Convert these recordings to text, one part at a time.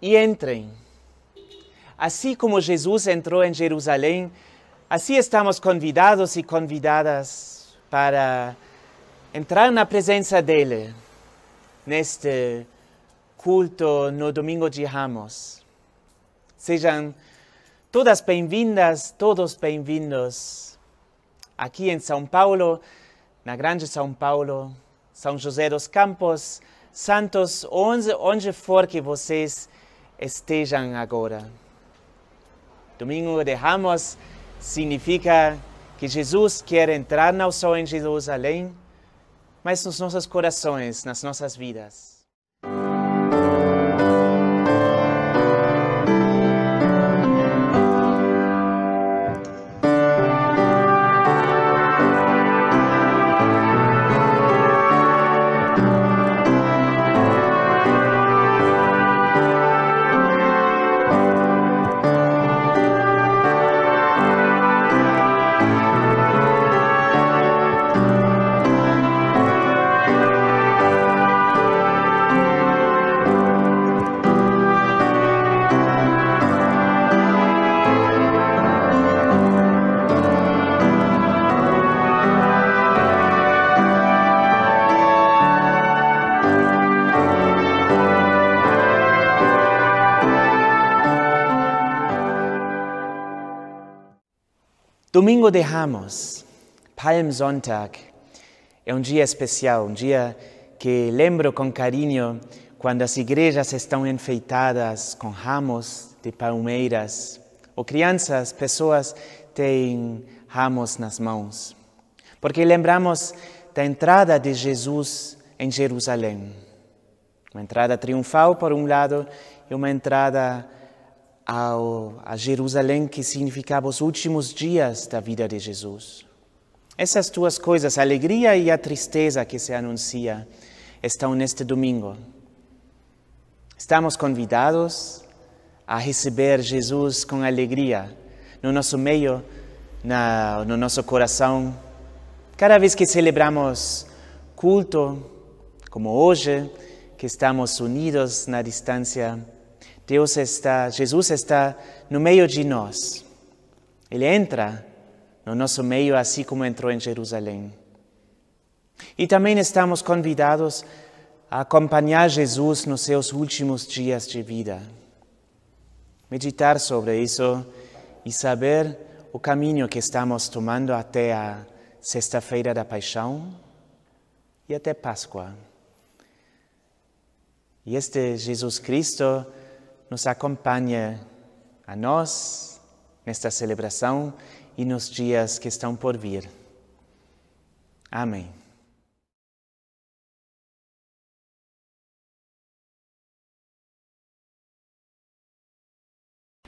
e entrem. Assim como Jesus entrou em Jerusalém, assim estamos convidados e convidadas para entrar na presença dele, neste culto no Domingo de Ramos. Sejam todas bem-vindas, todos bem-vindos aqui em São Paulo, na Grande São Paulo, São José dos Campos, Santos, onde for que vocês estejam agora. Domingo de Ramos significa que Jesus quer entrar não só em Jerusalém, mas nos nossos corações, nas nossas vidas. Domingo de Ramos, Palmsonntag, é um dia especial, um dia que lembro com carinho quando as igrejas estão enfeitadas com ramos de palmeiras, ou crianças, pessoas têm ramos nas mãos, porque lembramos da entrada de Jesus em Jerusalém. Uma entrada triunfal, por um lado, e uma entrada a Jerusalém, que significava os últimos dias da vida de Jesus. Essas duas coisas, a alegria e a tristeza que se anuncia, estão neste domingo. Estamos convidados a receber Jesus com alegria no nosso meio, no nosso coração. Cada vez que celebramos culto, como hoje, que estamos unidos na distância, Jesus está no meio de nós. Ele entra no nosso meio, assim como entrou em Jerusalém. E também estamos convidados a acompanhar Jesus nos seus últimos dias de vida. Meditar sobre isso e saber o caminho que estamos tomando até a Sexta-feira da Paixão e até Páscoa. E este Jesus Cristo nos acompanha a nós nesta celebração e nos dias que estão por vir. Amém.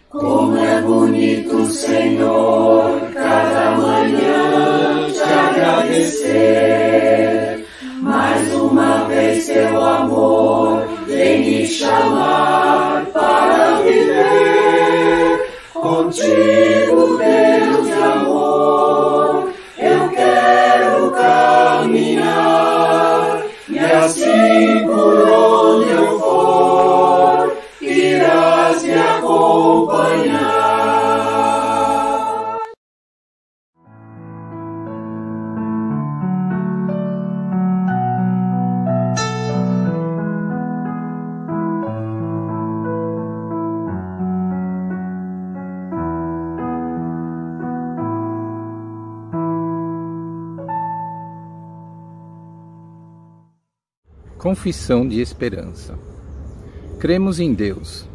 Como é bonito, Senhor, cada manhã te agradecer. Mais uma vez teu amor vem me chamar para viver. Contigo, Deus de amor, eu quero caminhar. E assim por onde eu for, irás me acompanhar. Confissão de esperança. Cremos em Deus.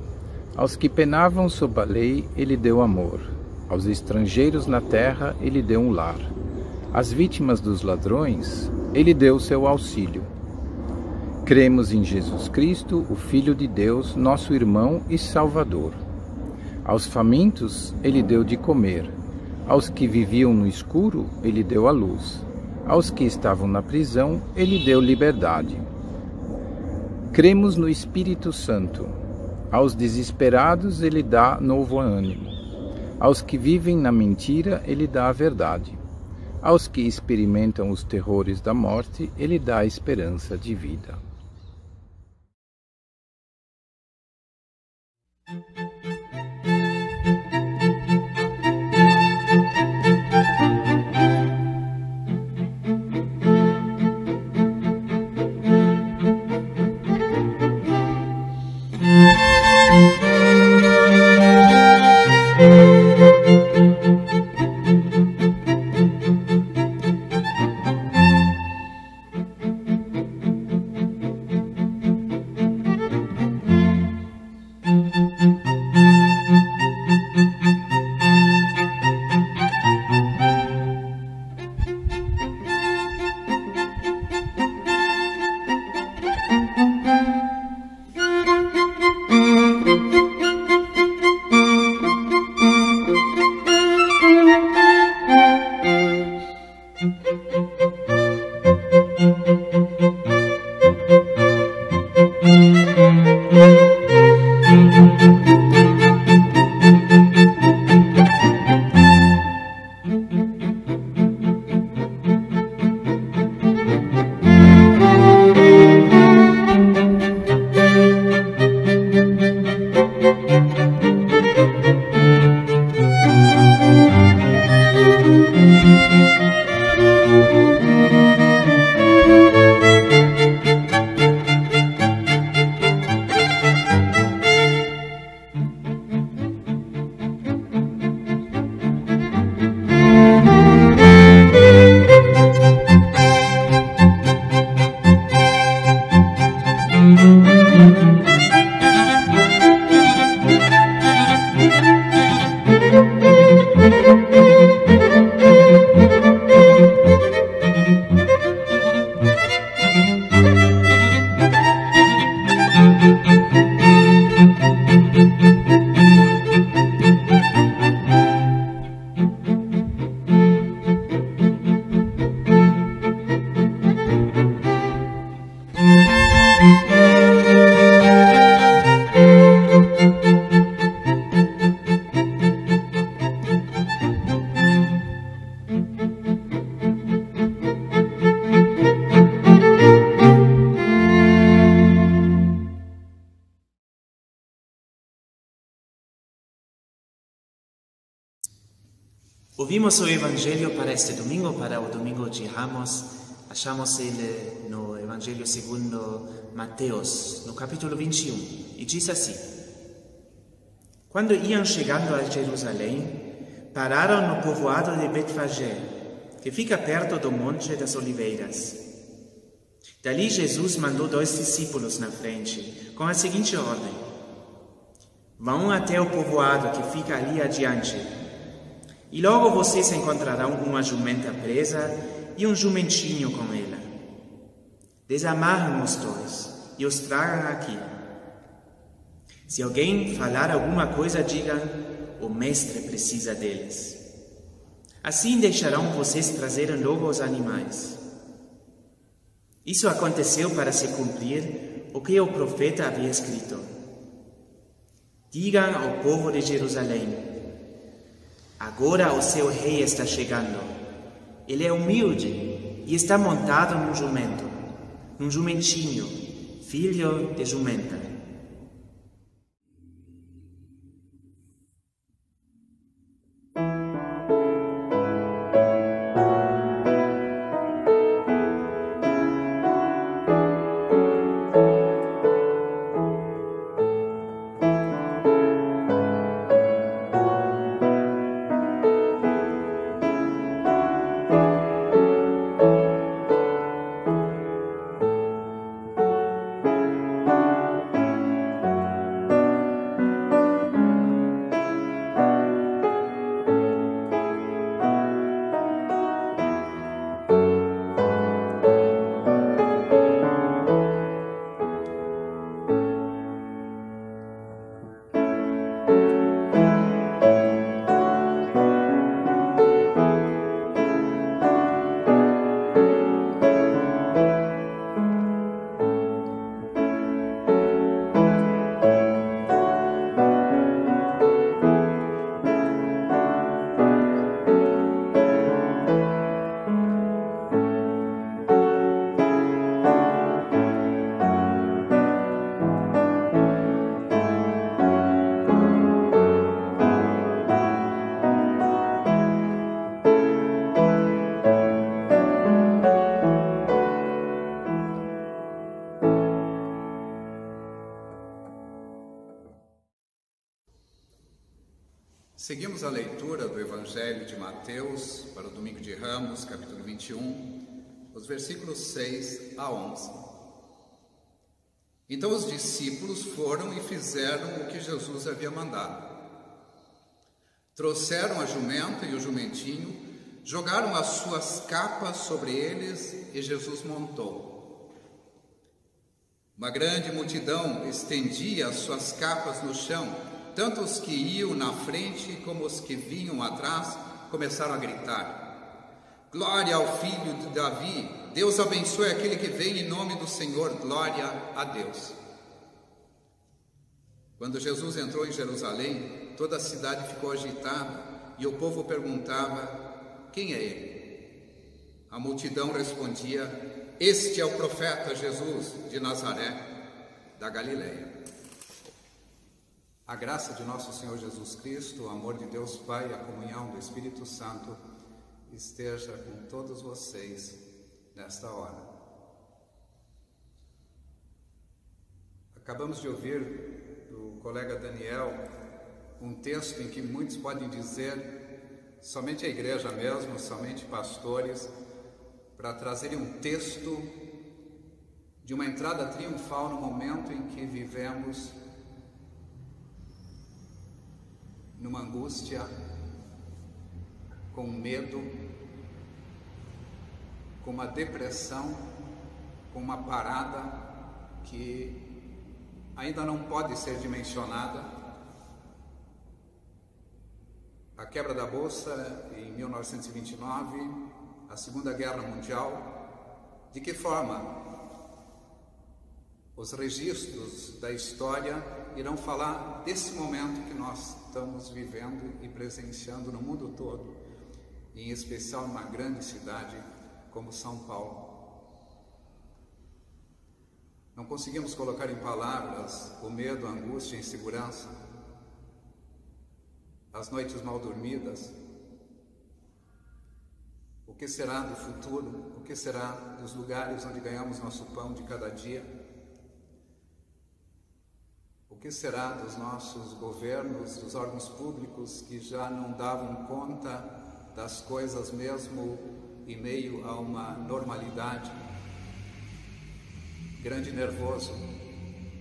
Aos que penavam sob a lei, Ele deu amor. Aos estrangeiros na terra, Ele deu um lar. Às vítimas dos ladrões, Ele deu seu auxílio. Cremos em Jesus Cristo, o Filho de Deus, nosso irmão e Salvador. Aos famintos, Ele deu de comer. Aos que viviam no escuro, Ele deu a luz. Aos que estavam na prisão, Ele deu liberdade. Cremos no Espírito Santo. Aos desesperados Ele dá novo ânimo. Aos que vivem na mentira Ele dá a verdade. Aos que experimentam os terrores da morte Ele dá a esperança de vida. Ouvimos o Evangelho para este domingo, para o domingo de Ramos. Achamos ele no Evangelho segundo Mateus, no capítulo 21, e diz assim: Quando iam chegando a Jerusalém, pararam no povoado de Betfagé, que fica perto do Monte das Oliveiras. Dali Jesus mandou 2 discípulos na frente, com a seguinte ordem: Vão até o povoado que fica ali adiante, e logo vocês encontrarão uma jumenta presa e um jumentinho com ela. Desamarrem os 2 e os tragam aqui. Se alguém falar alguma coisa, digam: o mestre precisa deles. Assim deixarão vocês trazerem logo os animais. Isso aconteceu para se cumprir o que o profeta havia escrito: Digam ao povo de Jerusalém: agora o seu rei está chegando. Ele é humilde e está montado num jumento, num jumentinho, filho de jumenta. Seguimos a leitura do Evangelho de Mateus para o Domingo de Ramos, capítulo 21, os versículos 6 a 11. Então os discípulos foram e fizeram o que Jesus havia mandado. Trouxeram a jumenta e o jumentinho, jogaram as suas capas sobre eles e Jesus montou. Uma grande multidão estendia as suas capas no chão, tanto os que iam na frente como os que vinham atrás começaram a gritar: Glória ao Filho de Davi! Deus abençoe aquele que vem em nome do Senhor, glória a Deus. Quando Jesus entrou em Jerusalém, toda a cidade ficou agitada e o povo perguntava: quem é ele? A multidão respondia: este é o profeta Jesus de Nazaré, da Galileia. A graça de nosso Senhor Jesus Cristo, o amor de Deus Pai e a comunhão do Espírito Santo esteja com todos vocês nesta hora. Acabamos de ouvir do colega Daniel um texto em que muitos podem dizer, somente a igreja mesmo, somente pastores, para trazerem um texto de uma entrada triunfal no momento em que vivemos numa angústia, com medo, com uma depressão, com uma parada que ainda não pode ser dimensionada. A quebra da Bolsa em 1929, a Segunda Guerra Mundial, de que forma os registros da história irão falar desse momento que nós estamos vivendo e presenciando no mundo todo, em especial numa grande cidade como São Paulo. Não conseguimos colocar em palavras o medo, a angústia, a insegurança, as noites mal dormidas. O que será do futuro? O que será dos lugares onde ganhamos nosso pão de cada dia? O que será dos nossos governos, dos órgãos públicos que já não davam conta das coisas mesmo em meio a uma normalidade? Grande nervoso,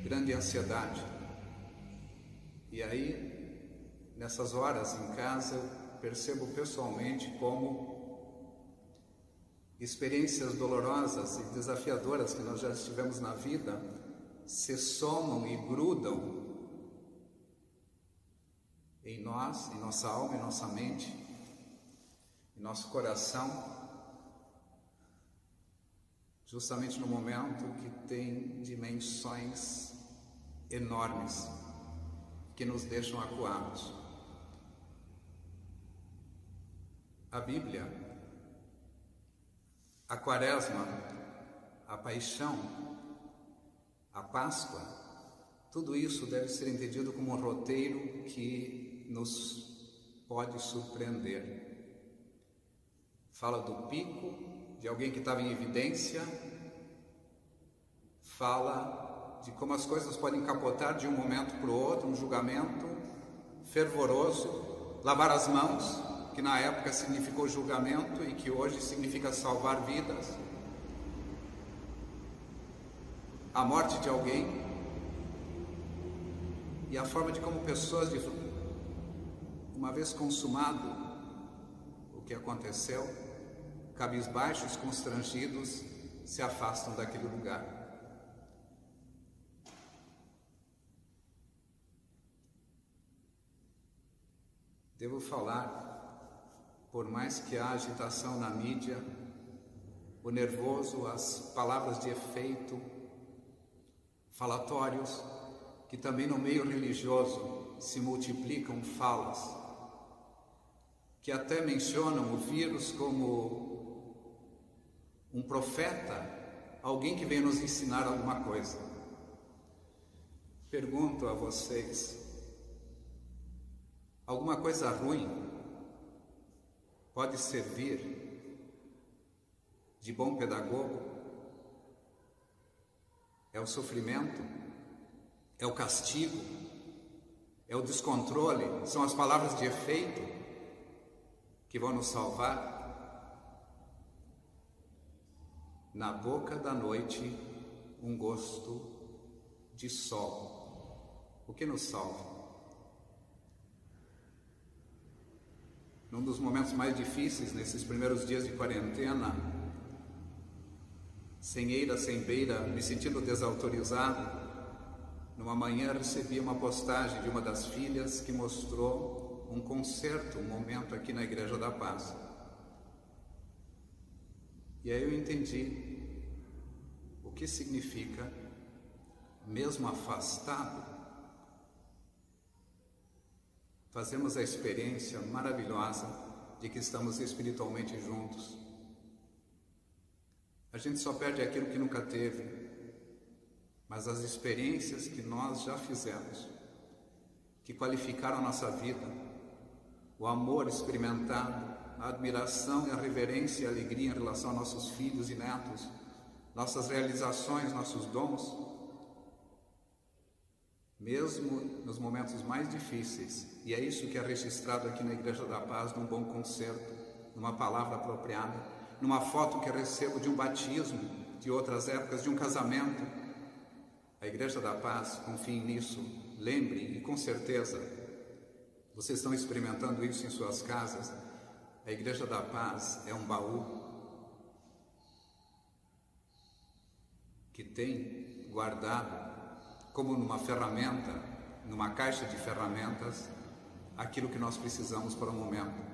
grande ansiedade. E aí, nessas horas em casa, eu percebo pessoalmente como experiências dolorosas e desafiadoras que nós já tivemos na vida se somam e grudam em nós, em nossa alma, em nossa mente, em nosso coração, justamente no momento que tem dimensões enormes que nos deixam acuados. A Bíblia, a Quaresma, a Paixão, a Páscoa, tudo isso deve ser entendido como um roteiro que nos pode surpreender. Fala do pico, de alguém que estava em evidência, fala de como as coisas podem capotar de um momento para o outro, um julgamento fervoroso, lavar as mãos, que na época significou julgamento e que hoje significa salvar vidas. A morte de alguém e a forma de como pessoas, uma vez consumado o que aconteceu, cabisbaixos, constrangidos, se afastam daquele lugar. Devo falar, por mais que haja agitação na mídia, o nervoso, as palavras de efeito, falatórios, que também no meio religioso se multiplicam falas, que até mencionam o vírus como um profeta, alguém que vem nos ensinar alguma coisa. Pergunto a vocês, alguma coisa ruim pode servir de bom pedagogo? É o sofrimento? É o castigo? é o descontrole, são as palavras de efeito que vão nos salvar. Na boca da noite, um gosto de sol. O que nos salva? Num dos momentos mais difíceis, nesses primeiros dias de quarentena, sem eira, sem beira, me sentindo desautorizado, numa manhã recebi uma postagem de uma das filhas que mostrou um concerto, um momento aqui na Igreja da Paz. E aí eu entendi o que significa, mesmo afastado, fazemos a experiência maravilhosa de que estamos espiritualmente juntos. A gente só perde aquilo que nunca teve, mas as experiências que nós já fizemos, que qualificaram a nossa vida, o amor experimentado, a admiração e a reverência e a alegria em relação a nossos filhos e netos, nossas realizações, nossos dons, mesmo nos momentos mais difíceis, e é isso que é registrado aqui na Igreja da Paz, num bom concerto, numa palavra apropriada, numa foto que recebo de um batismo, de outras épocas, de um casamento. A Igreja da Paz, confiem nisso, lembrem, e com certeza vocês estão experimentando isso em suas casas. A Igreja da Paz é um baú que tem guardado, como numa ferramenta, numa caixa de ferramentas, aquilo que nós precisamos para o momento.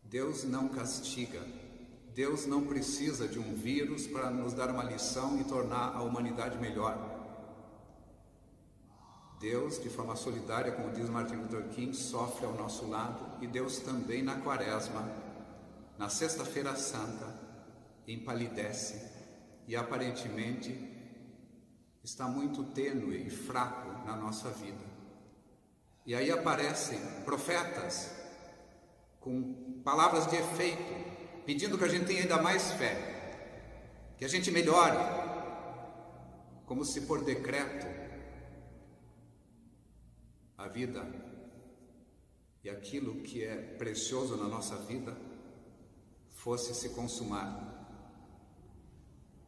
Deus não castiga, Deus não precisa de um vírus para nos dar uma lição e tornar a humanidade melhor. Deus, de forma solidária, como diz Martin Luther King, sofre ao nosso lado, e Deus também na Quaresma, na Sexta-feira Santa, empalidece e aparentemente está muito tênue e fraco na nossa vida. E aí aparecem profetas com palavras de efeito, pedindo que a gente tenha ainda mais fé, que a gente melhore, como se por decreto a vida e aquilo que é precioso na nossa vida fosse se consumar.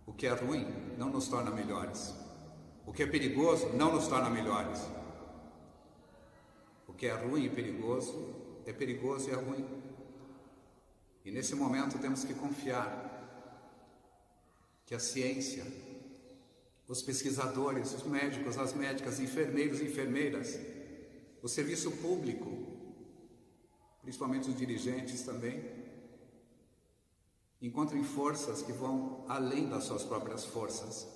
O que é ruim não nos torna melhores. O que é perigoso não nos torna melhores. O que é ruim e perigoso e é ruim. E nesse momento temos que confiar que a ciência, os pesquisadores, os médicos, as médicas, enfermeiros e enfermeiras, o serviço público, principalmente os dirigentes também, encontrem forças que vão além das suas próprias forças.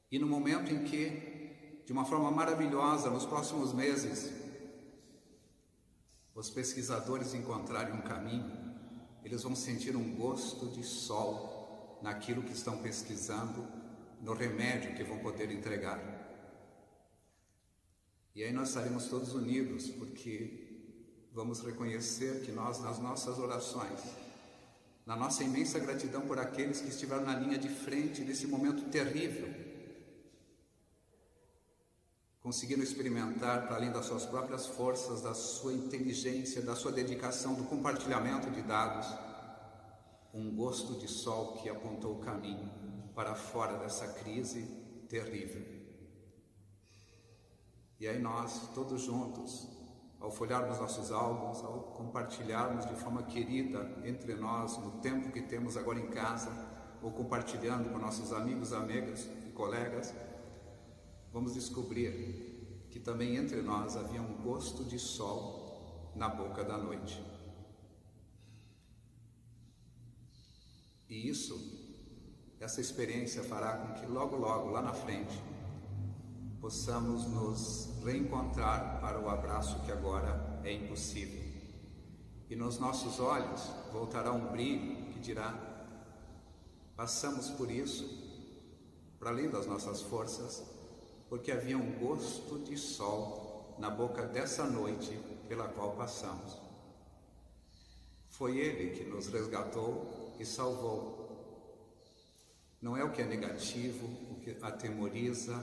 E no momento em que, de uma forma maravilhosa, nos próximos meses, os pesquisadores encontrarem um caminho, eles vão sentir um gosto de sol naquilo que estão pesquisando, no remédio que vão poder entregar. E aí nós estaremos todos unidos, porque vamos reconhecer que nós, nas nossas orações, na nossa imensa gratidão por aqueles que estiveram na linha de frente nesse momento terrível, conseguiram experimentar, para além das suas próprias forças, da sua inteligência, da sua dedicação, do compartilhamento de dados, um gosto de sol que apontou o caminho para fora dessa crise terrível. E aí nós, todos juntos, ao folharmos nossos álbuns, ao compartilharmos de forma querida entre nós, no tempo que temos agora em casa, ou compartilhando com nossos amigos, amigas e colegas, vamos descobrir que também entre nós havia um gosto de sol na boca da noite. E essa experiência fará com que logo, logo, lá na frente, possamos nos reencontrar para o abraço que agora é impossível. E nos nossos olhos voltará um brilho que dirá: passamos por isso, para além das nossas forças, porque havia um gosto de sol na boca dessa noite pela qual passamos. Foi Ele que nos resgatou e salvou. Não é o que é negativo, o que atemoriza,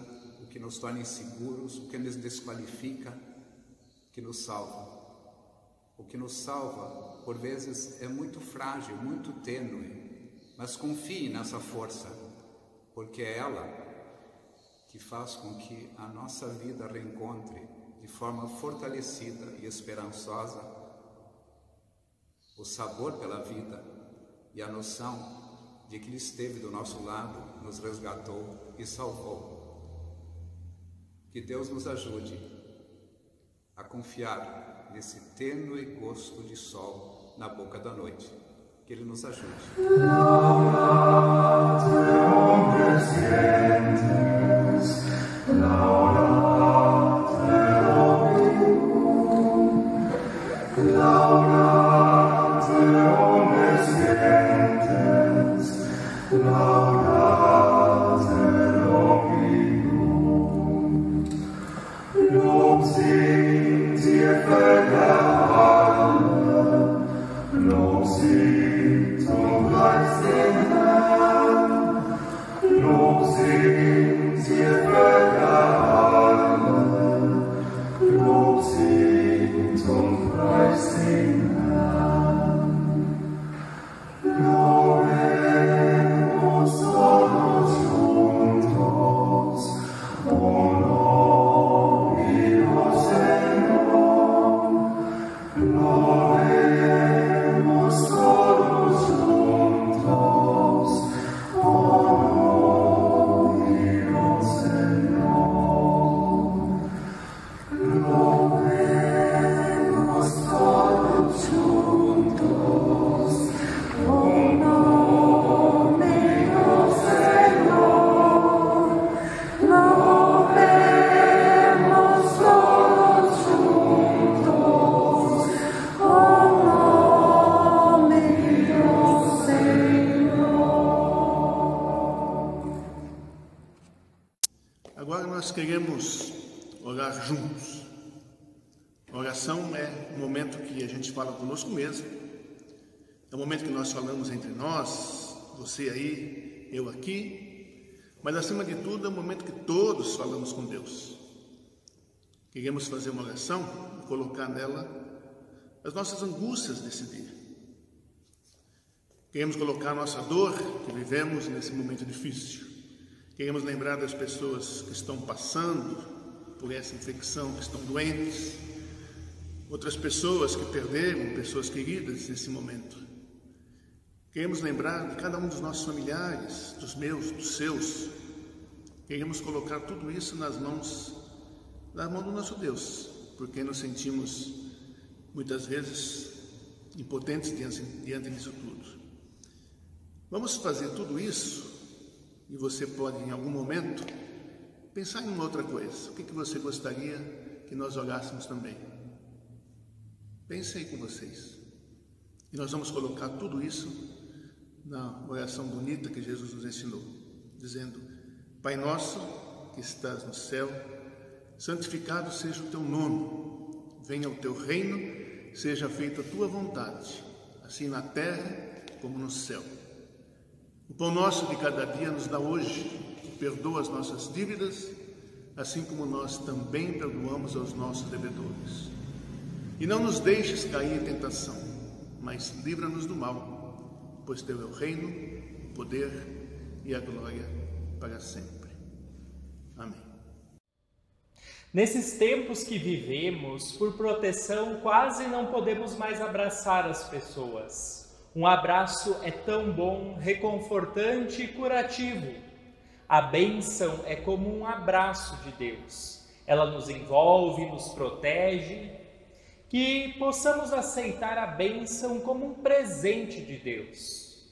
o que nos torna inseguros, o que nos desqualifica, que nos salva. O que nos salva, por vezes, é muito frágil, muito tênue, mas confie nessa força, porque é ela que faz com que a nossa vida reencontre de forma fortalecida e esperançosa o sabor pela vida e a noção de que Ele esteve do nosso lado, nos resgatou e salvou. Que Deus nos ajude a confiar nesse tênue gosto de sol na boca da noite. Que Ele nos ajude. Agora nós queremos orar juntos. A oração é um momento que a gente fala conosco mesmo. É um momento que nós falamos entre nós, você aí, eu aqui. Mas acima de tudo é um momento que todos falamos com Deus. Queremos fazer uma oração e colocar nela as nossas angústias desse dia. Queremos colocar a nossa dor que vivemos nesse momento difícil. Queremos lembrar das pessoas que estão passando por essa infecção, que estão doentes, outras pessoas que perderam pessoas queridas nesse momento. Queremos lembrar de cada um dos nossos familiares, dos meus, dos seus. Queremos colocar tudo isso na mão do nosso Deus, porque nos sentimos muitas vezes impotentes diante disso tudo. Vamos fazer tudo isso. E você pode, em algum momento, pensar em uma outra coisa. O que você gostaria que nós orássemos também? Pense aí com vocês. E nós vamos colocar tudo isso na oração bonita que Jesus nos ensinou, dizendo: Pai nosso que estás no céu, santificado seja o teu nome. Venha o teu reino, seja feita a tua vontade, assim na terra como no céu. O pão nosso de cada dia nos dá hoje, perdoa as nossas dívidas, assim como nós também perdoamos aos nossos devedores. E não nos deixes cair em tentação, mas livra-nos do mal, pois teu é o reino, o poder e a glória para sempre. Amém. Nesses tempos que vivemos, por proteção, quase não podemos mais abraçar as pessoas. Um abraço é tão bom, reconfortante e curativo. A bênção é como um abraço de Deus. Ela nos envolve, nos protege. Que possamos aceitar a bênção como um presente de Deus.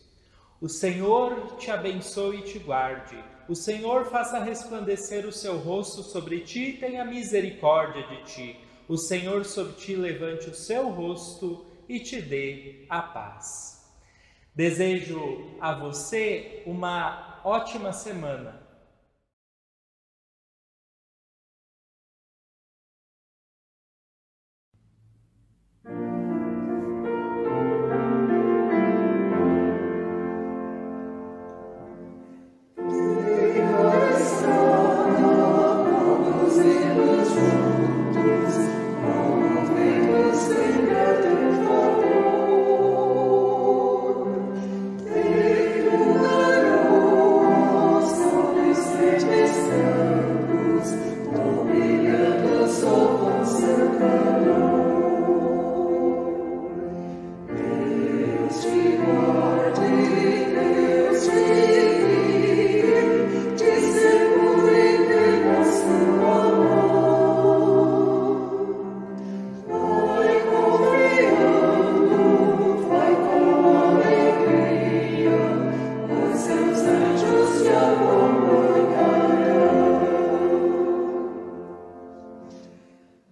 O Senhor te abençoe e te guarde. O Senhor faça resplandecer o seu rosto sobre ti e tenha misericórdia de ti. O Senhor sobre ti levante o seu rosto e te dê a paz. Desejo a você uma ótima semana. Deus,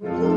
Música